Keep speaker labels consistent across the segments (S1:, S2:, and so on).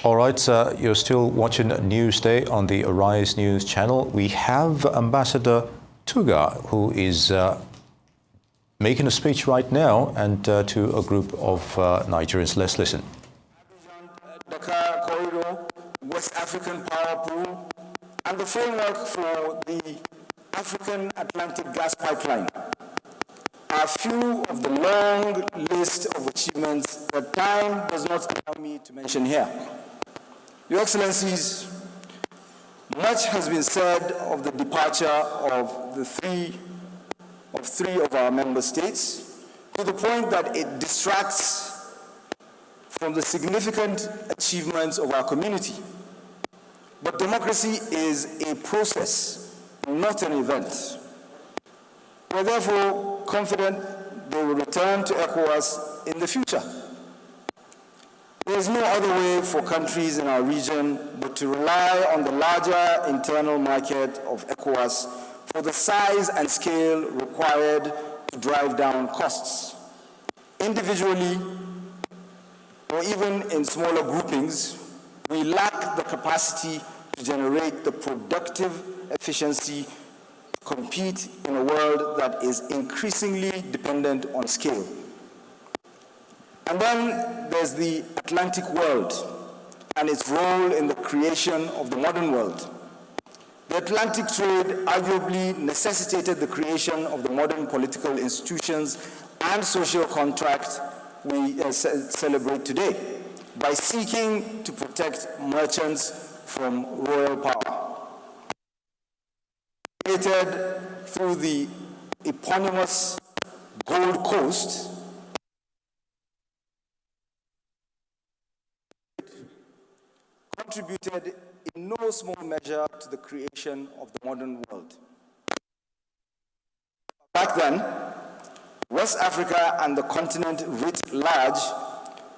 S1: All right, you're still watching Newsday on the Arise News channel. We have Ambassador Touray, who is making a speech right now and to a group of Nigerians. Let's listen.
S2: Dakar Corridor, West African Power Pool, and the framework for the African Atlantic Gas Pipeline are few of the long list of achievements that time does not allow me to mention here. Your Excellencies, much has been said of the departure of three of our member states, to the point that it distracts from the significant achievements of our community. But democracy is a process, not an event. We're therefore confident they will return to ECOWAS in the future. There is no other way for countries in our region but to rely on the larger internal market of ECOWAS for the size and scale required to drive down costs. Individually, or even in smaller groupings, we lack the capacity to generate the productive efficiency to compete in a world that is increasingly dependent on scale. And then there's the Atlantic world and its role in the creation of the modern world. The Atlantic trade arguably necessitated the creation of the modern political institutions and social contract we celebrate today by seeking to protect merchants from royal power. Created through the eponymous Gold Coast, contributed in no small measure to the creation of the modern world. Back then, West Africa and the continent writ large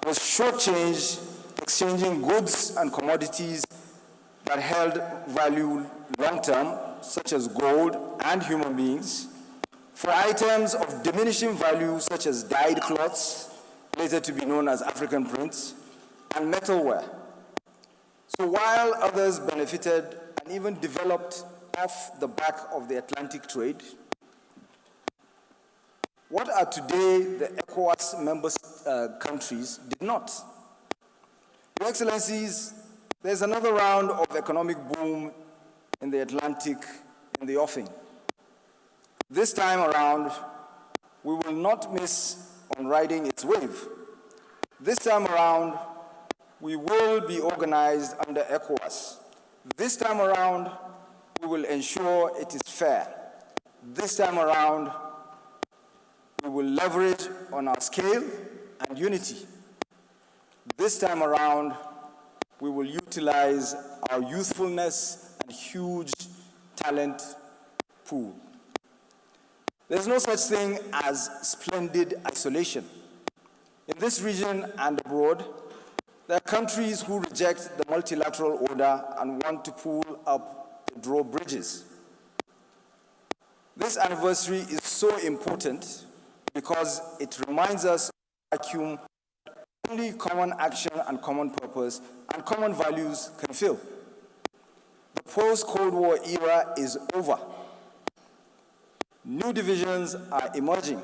S2: was shortchanged exchanging goods and commodities that held value long-term, such as gold and human beings, for items of diminishing value, such as dyed cloths, later to be known as African prints, and metalware. So while others benefited and even developed off the back of the Atlantic trade, what are today the ECOWAS member countries did not. Your Excellencies, there's another round of economic boom in the Atlantic in the offing. This time around, we will not miss on riding its wave. This time around, we will be organized under ECOWAS. This time around, we will ensure it is fair. This time around, we will leverage on our scale and unity. This time around, we will utilize our youthfulness and huge talent pool. There's no such thing as splendid isolation. In this region and abroad, there are countries who reject the multilateral order and want to pull up to draw bridges. This anniversary is so important because it reminds us of the vacuum that only common action and common purpose and common values can fill. The post-Cold War era is over. New divisions are emerging.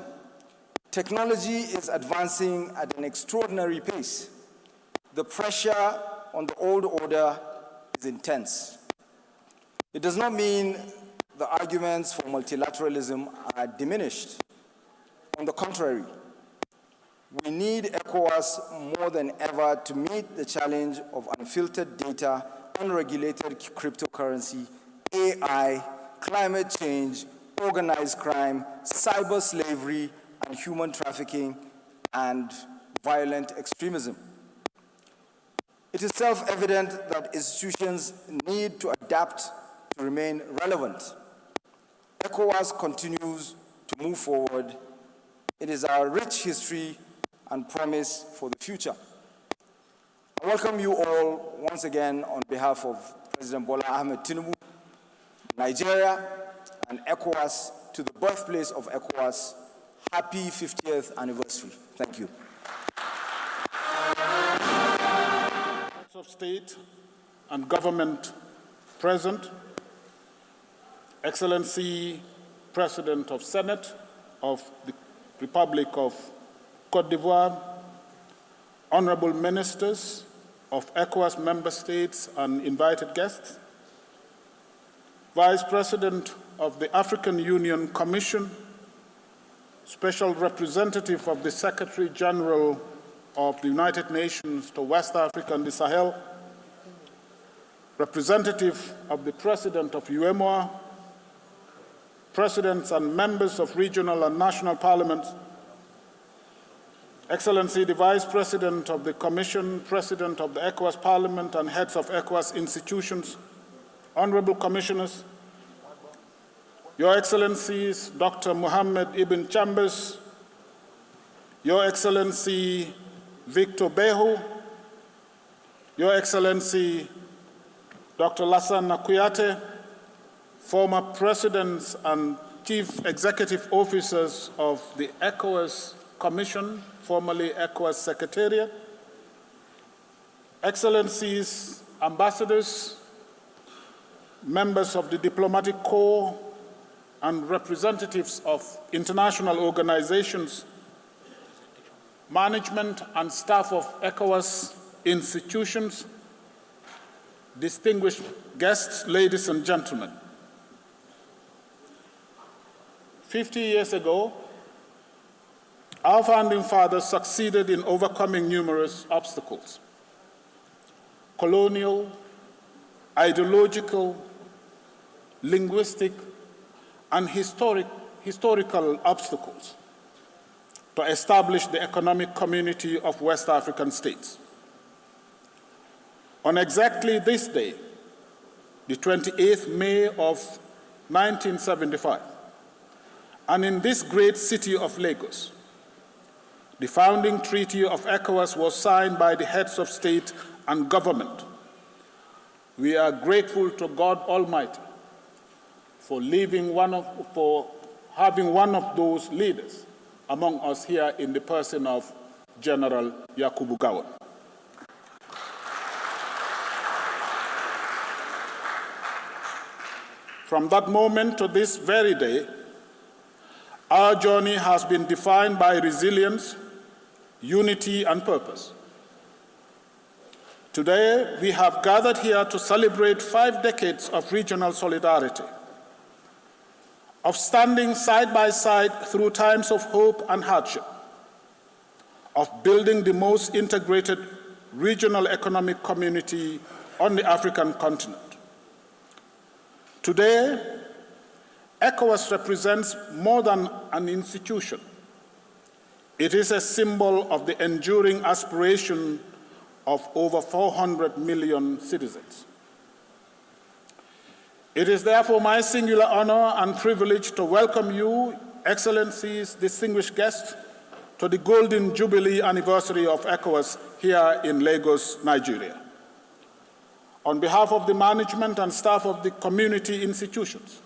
S2: Technology is advancing at an extraordinary pace. The pressure on the old order is intense. It does not mean the arguments for multilateralism are diminished. On the contrary, we need ECOWAS more than ever to meet the challenge of unfiltered data, unregulated cryptocurrency, AI, climate change, organized crime, cyber slavery, and human trafficking, and violent extremism. It is self-evident that institutions need to adapt to remain relevant. ECOWAS continues to move forward. It is our rich history and promise for the future. I welcome you all once again on behalf of President Bola Ahmed Tinubu, Nigeria, and ECOWAS to the birthplace of ECOWAS. Happy 50th anniversary. Thank you.
S3: of State and Government present, Excellency President of Senate of the Republic of Côte d'Ivoire, honorable ministers of ECOWAS member states and invited guests, Vice President of the African Union Commission, Special Representative of the Secretary General of the United Nations to West Africa and the Sahel, Representative of the President of UEMOA, Presidents and members of regional and national parliaments, Excellency the Vice President of the Commission, President of the ECOWAS Parliament and heads of ECOWAS institutions, honorable commissioners, Your Excellencies Dr. Mohammed Ibn Chambers, Your Excellency Victor Behu, Your Excellency Dr. Lassana Kouyaté, former presidents and chief executive officers of the ECOWAS Commission, formerly ECOWAS Secretariat, Excellencies, ambassadors, members of the diplomatic corps, and representatives of international organizations, management and staff of ECOWAS institutions, distinguished guests, ladies and gentlemen. 50 years ago, our founding fathers succeeded in overcoming numerous obstacles: colonial, ideological, linguistic, and historical obstacles to establish the economic community of West African states. On exactly this day, the 28th May of 1975, and in this great city of Lagos, the founding treaty of ECOWAS was signed by the heads of state and government. We are grateful to God Almighty for having one of those leaders among us here in the person of General Yakubu Gowon. From that moment to this very day, our journey has been defined by resilience, unity, and purpose. Today, we have gathered here to celebrate 5 decades of regional solidarity, of standing side by side through times of hope and hardship, of building the most integrated regional economic community on the African continent. Today, ECOWAS represents more than an institution. It is a symbol of the enduring aspiration of over 400 million citizens. It is therefore my singular honor and privilege to welcome you, Excellencies, distinguished guests, to the Golden Jubilee anniversary of ECOWAS here in Lagos, Nigeria. On behalf of the management and staff of the community institutions,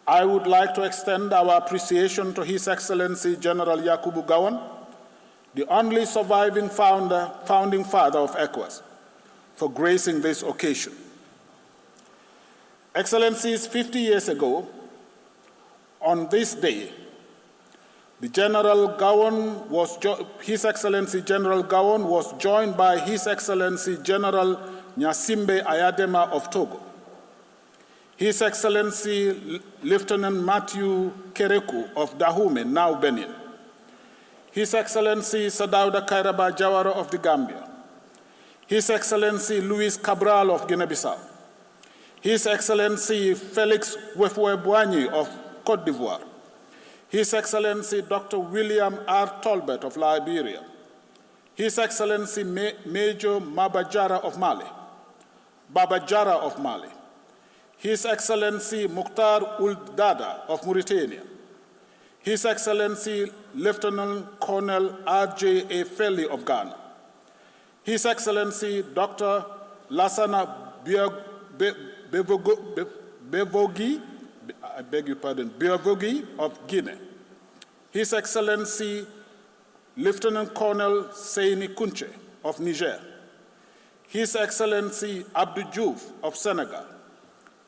S3: I would like to extend our appreciation to His Excellency General Yakubu Gowon, the only surviving founding father of ECOWAS, for gracing this occasion. Excellencies, 50 years ago, on this day, His Excellency General Gowon was joined by His Excellency General Nyasimbe Ayadema of Togo, His Excellency Lieutenant Matthew Kereku of Dahomey, now Benin, His Excellency Sadauda Kairaba Jawara of the Gambia, His Excellency Luis Cabral of Guinea-Bissau, His Excellency Felix Houphouët-Boigny of Côte d'Ivoire, His Excellency Dr. William R. Tolbert of Liberia, His Excellency Major Baba Jara of Mali, His Excellency Mukhtar Ould Dada of Mauritania, His Excellency Lieutenant Colonel R.J. Feli of Ghana, His Excellency Dr. Lassana Birvogi of Guinea, His Excellency Lieutenant Colonel Seyni Kunche of Niger, His Excellency Abdou Diouf of Senegal,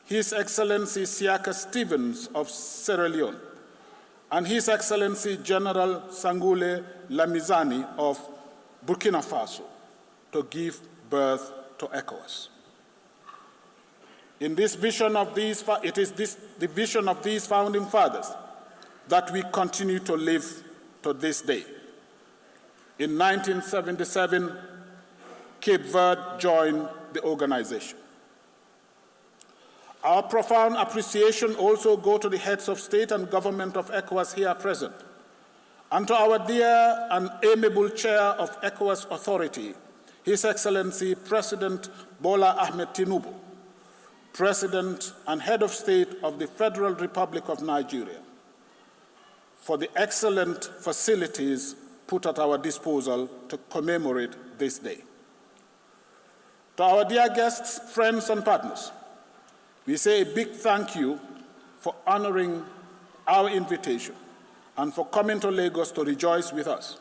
S3: His Excellency Siaka Stevens of Sierra Leone, and His Excellency General Sangoule Lamizani of Burkina Faso to give birth to ECOWAS. It is the vision of these founding fathers that we continue to live to this day. In 1977, Cape Verde joined the organization. Our profound appreciation also goes to the heads of state and government of ECOWAS here present, and to our dear and amiable chair of ECOWAS Authority, His Excellency President Bola Ahmed Tinubu, President and Head of State of the Federal Republic of Nigeria, for the excellent facilities put at our disposal to commemorate this day. To our dear guests, friends, and partners, we say a big thank you for honoring our invitation and for coming to Lagos to rejoice with us.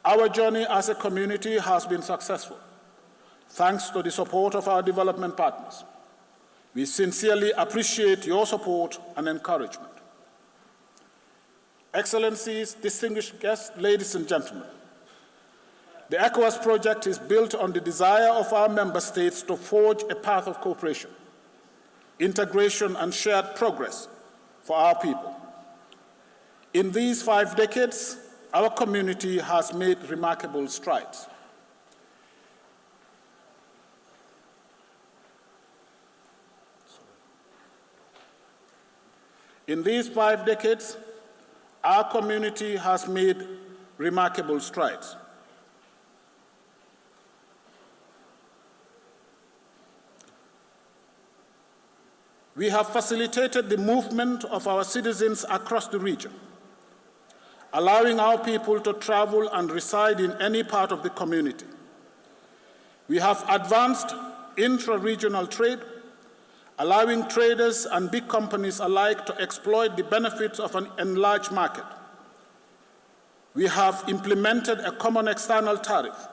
S3: Our journey as a community has been successful, thanks to the support of our development partners. We sincerely appreciate your support and encouragement. Excellencies, distinguished guests, ladies and gentlemen, the ECOWAS project is built on the desire of our member states to forge a path of cooperation, integration, and shared progress for our people. In these 5 decades, our community has made remarkable strides. In these 5 decades, our community has made remarkable strides. We have facilitated the movement of our citizens across the region, allowing our people to travel and reside in any part of the community. We have advanced intra-regional trade, allowing traders and big companies alike to exploit the benefits of an enlarged market. We have implemented a common external tariff,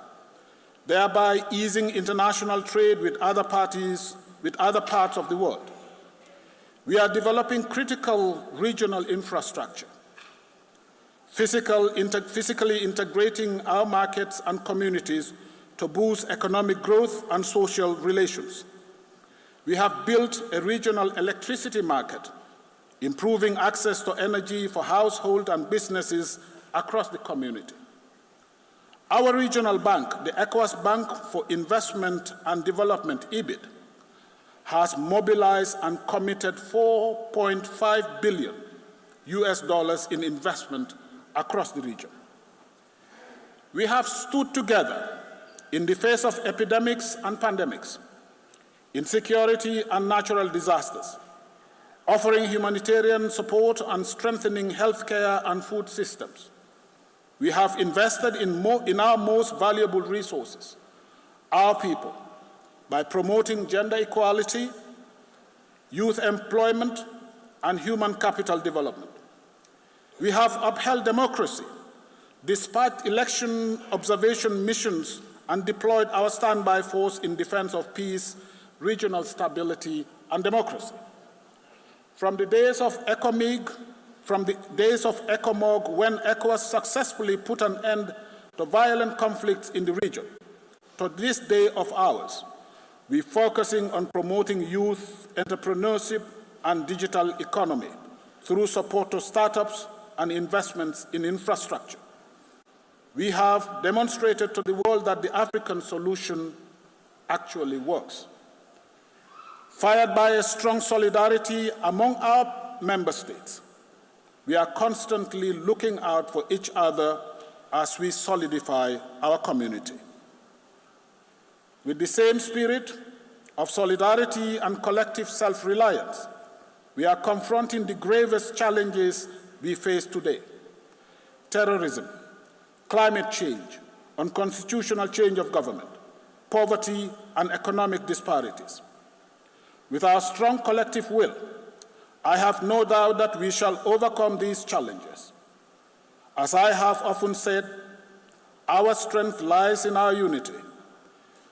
S3: thereby easing international trade with other parts of the world. We are developing critical regional infrastructure, physically integrating our markets and communities to boost economic growth and social relations. We have built a regional electricity market, improving access to energy for households and businesses across the community. Our regional bank, the ECOWAS Bank for Investment and Development, EBID, has mobilized and committed $4.5 billion in investment across the region. We have stood together in the face of epidemics and pandemics, insecurity and natural disasters, offering humanitarian support and strengthening healthcare and food systems. We have invested in our most valuable resources, our people, by promoting gender equality, youth employment, and human capital development. We have upheld democracy despite election observation missions and deployed our standby force in defense of peace, regional stability, and democracy. From the days of ECOMOG, when ECOWAS successfully put an end to violent conflicts in the region, to this day of ours, we're focusing on promoting youth entrepreneurship and digital economy through support to startups and investments in infrastructure. We have demonstrated to the world that the African solution actually works. Fired by a strong solidarity among our member states, we are constantly looking out for each other as we solidify our community. With the same spirit of solidarity and collective self-reliance, we are confronting the gravest challenges we face today: terrorism, climate change, unconstitutional change of government, poverty, and economic disparities. With our strong collective will, I have no doubt that we shall overcome these challenges. As I have often said, our strength lies in our unity.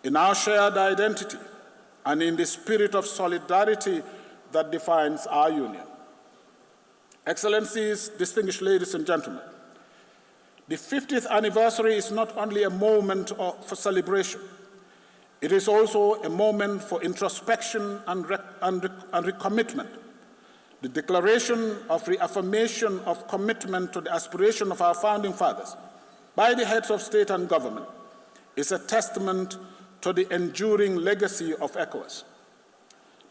S3: in our shared identity, and in the spirit of solidarity that defines our union. Excellencies, distinguished ladies and gentlemen, the 50th anniversary is not only a moment for celebration, it is also a moment for introspection and recommitment. The declaration of reaffirmation of commitment to the aspiration of our founding fathers by the heads of state and government is a testament to the enduring legacy of ECOWAS.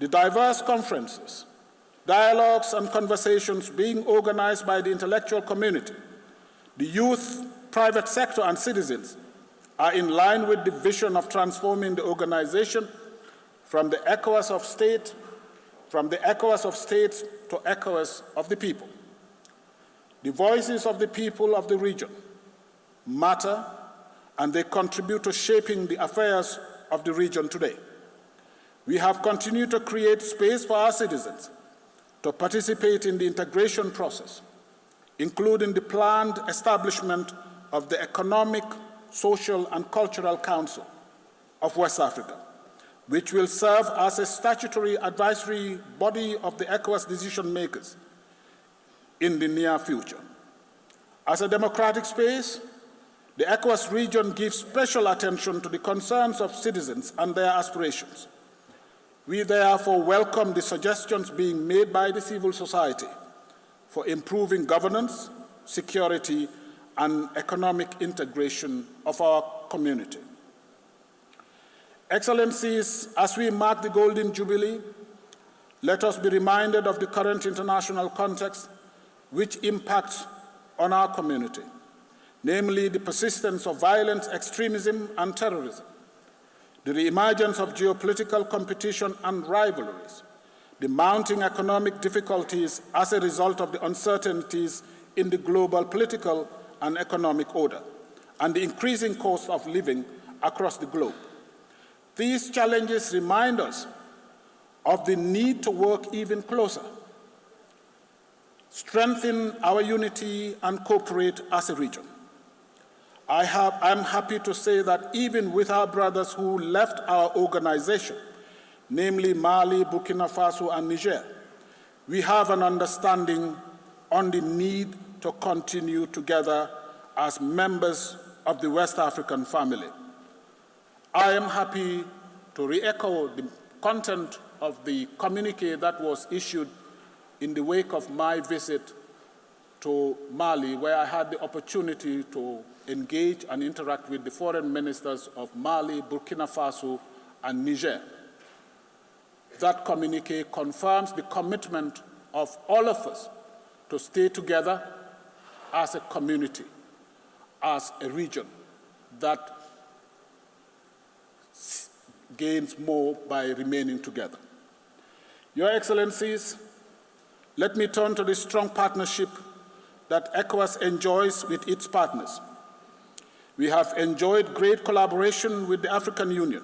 S3: The diverse conferences, dialogues, and conversations being organized by the intellectual community, the youth, private sector, and citizens are in line with the vision of transforming the organization from the ECOWAS of states to ECOWAS of the people. The voices of the people of the region matter, and they contribute to shaping the affairs of the region today. We have continued to create space for our citizens to participate in the integration process, including the planned establishment of the Economic, Social, and Cultural Council of West Africa, which will serve as a statutory advisory body of the ECOWAS decision makers in the near future. As a democratic space, the ECOWAS region gives special attention to the concerns of citizens and their aspirations. We therefore welcome the suggestions being made by the civil society for improving governance, security, and economic integration of our community. Excellencies, as we mark the Golden Jubilee, let us be reminded of the current international context which impacts on our community, namely the persistence of violent extremism and terrorism, the reemergence of geopolitical competition and rivalries, the mounting economic difficulties as a result of the uncertainties in the global political and economic order, and the increasing cost of living across the globe. These challenges remind us of the need to work even closer, strengthen our unity, and cooperate as a region. I'm happy to say that even with our brothers who left our organization, namely Mali, Burkina Faso, and Niger, we have an understanding on the need to continue together as members of the West African family. I am happy to re-echo the content of the communiqué that was issued in the wake of my visit to Mali, where I had the opportunity to engage and interact with the foreign ministers of Mali, Burkina Faso, and Niger. That communiqué confirms the commitment of all of us to stay together as a community, as a region that gains more by remaining together. Your Excellencies, let me turn to the strong partnership that ECOWAS enjoys with its partners. We have enjoyed great collaboration with the African Union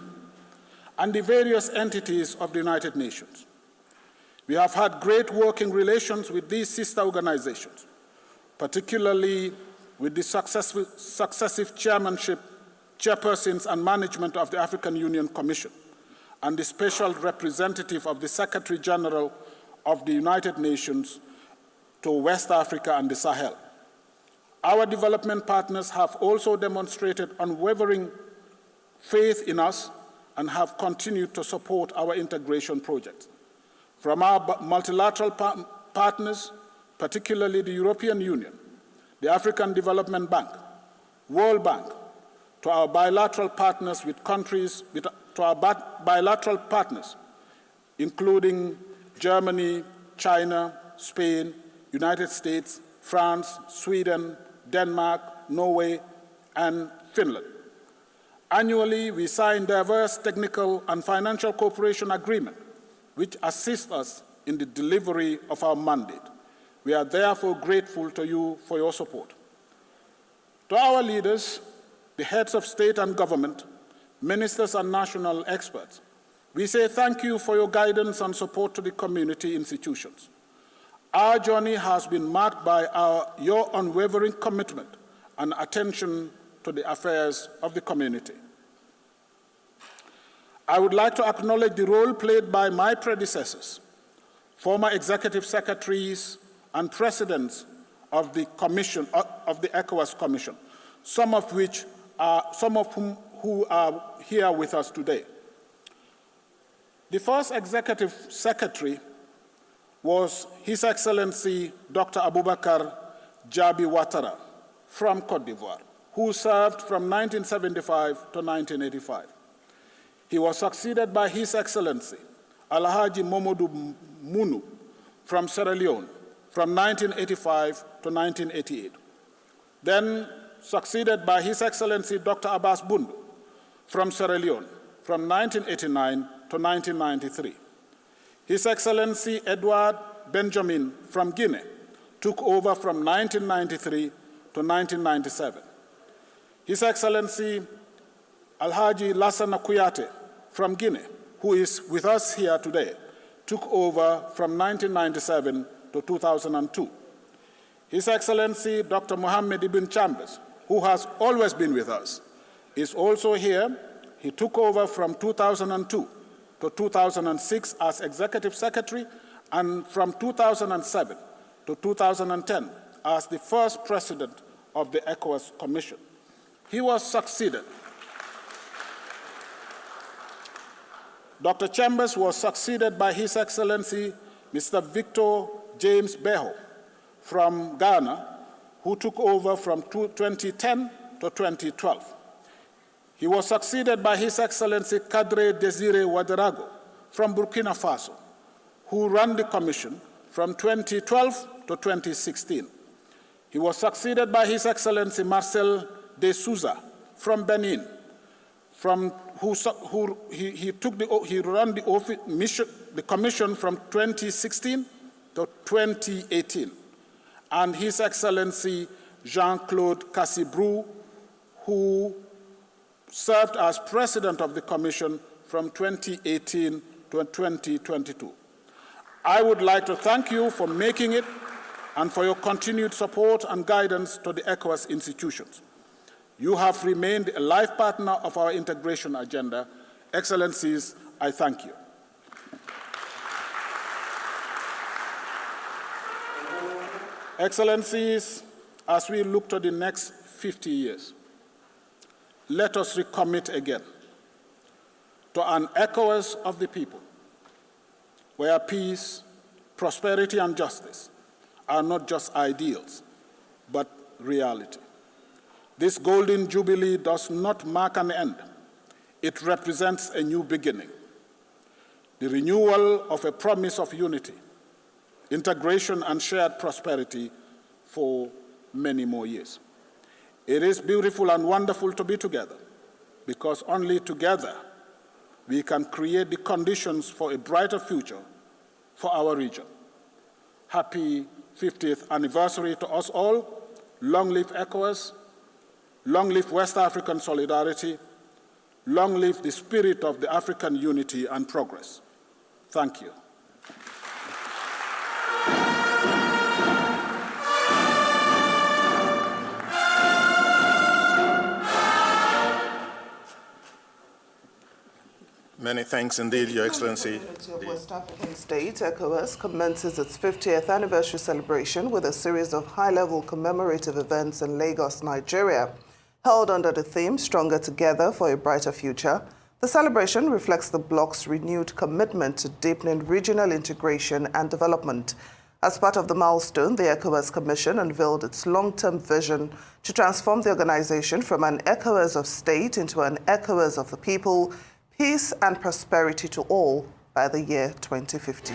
S3: and the various entities of the United Nations. We have had great working relations with these sister organizations, particularly with the successive chairpersons and management of the African Union Commission and the special representative of the Secretary General of the United Nations to West Africa and the Sahel. Our development partners have also demonstrated unwavering faith in us and have continued to support our integration projects. From our multilateral partners, particularly the European Union, the African Development Bank, World Bank, to our bilateral partners including Germany, China, Spain, United States, France, Sweden, Denmark, Norway, and Finland. Annually, we sign diverse technical and financial cooperation agreements which assist us in the delivery of our mandate. We are therefore grateful to you for your support. To our leaders, the heads of state and government, ministers and national experts, we say thank you for your guidance and support to the community institutions. Our journey has been marked by your unwavering commitment and attention to the affairs of the community. I would like to acknowledge the role played by my predecessors, former executive secretaries and presidents of the Commission, of the ECOWAS Commission, some of whom who are here with us today. The first executive secretary was His Excellency Dr. Abubakar Jabi Ouattara from Côte d'Ivoire, who served from 1975 to 1985. He was succeeded by His Excellency Alhaji Momodou Munu from Sierra Leone from 1985 to 1988. Then succeeded by His Excellency Dr. Abbas Bundu from Sierra Leone from 1989 to 1993. His Excellency Edward Benjamin from Guinea took over from 1993 to 1997. His Excellency Alhaji Lassana Kouyaté from Guinea, who is with us here today, took over from 1997 to 2002. His Excellency Dr. Mohammed Ibn Chambers, who has always been with us, is also here. He took over from 2002 to 2006 as Executive Secretary, and from 2007 to 2010 as the first President of the ECOWAS Commission. He was succeeded. Dr. Chambers was succeeded by His Excellency Mr. Victor James Beho from Ghana, who took over from 2010 to 2012. He was succeeded by His Excellency Kadre Desire Ouedraogo from Burkina Faso, who ran the Commission from 2012 to 2016. He was succeeded by His Excellency Marcel de Souza from Benin, he ran the Commission from 2016 to 2018. And His Excellency Jean-Claude Cassibrou, who served as President of the Commission from 2018 to 2022. I would like to thank you for making it and for your continued support and guidance to the ECOWAS institutions. You have remained a life partner of our integration agenda. Excellencies, I thank you. Excellencies, as we look to the next 50 years, let us recommit again to an ECOWAS of the people, where peace, prosperity, and justice are not just ideals, but reality. This golden jubilee does not mark an end. It represents a new beginning, the renewal of a promise of unity, integration, and shared prosperity for many more years. It is beautiful and wonderful to be together, because only together we can create the conditions for a brighter future for our region. Happy 50th anniversary to us all. Long live ECOWAS. Long live West African solidarity. Long live the spirit of the African unity and progress. Thank you.
S4: Many thanks indeed, Your Excellency.
S5: The Community of West African States, ECOWAS, commences its 50th anniversary celebration with a series of high-level commemorative events in Lagos, Nigeria. Held under the theme, Stronger Together for a Brighter Future, the celebration reflects the bloc's renewed commitment to deepening regional integration and development. As part of the milestone, the ECOWAS Commission unveiled its long-term vision to transform the organization from an ECOWAS of state into an ECOWAS of the people, peace and prosperity to all by the year 2050.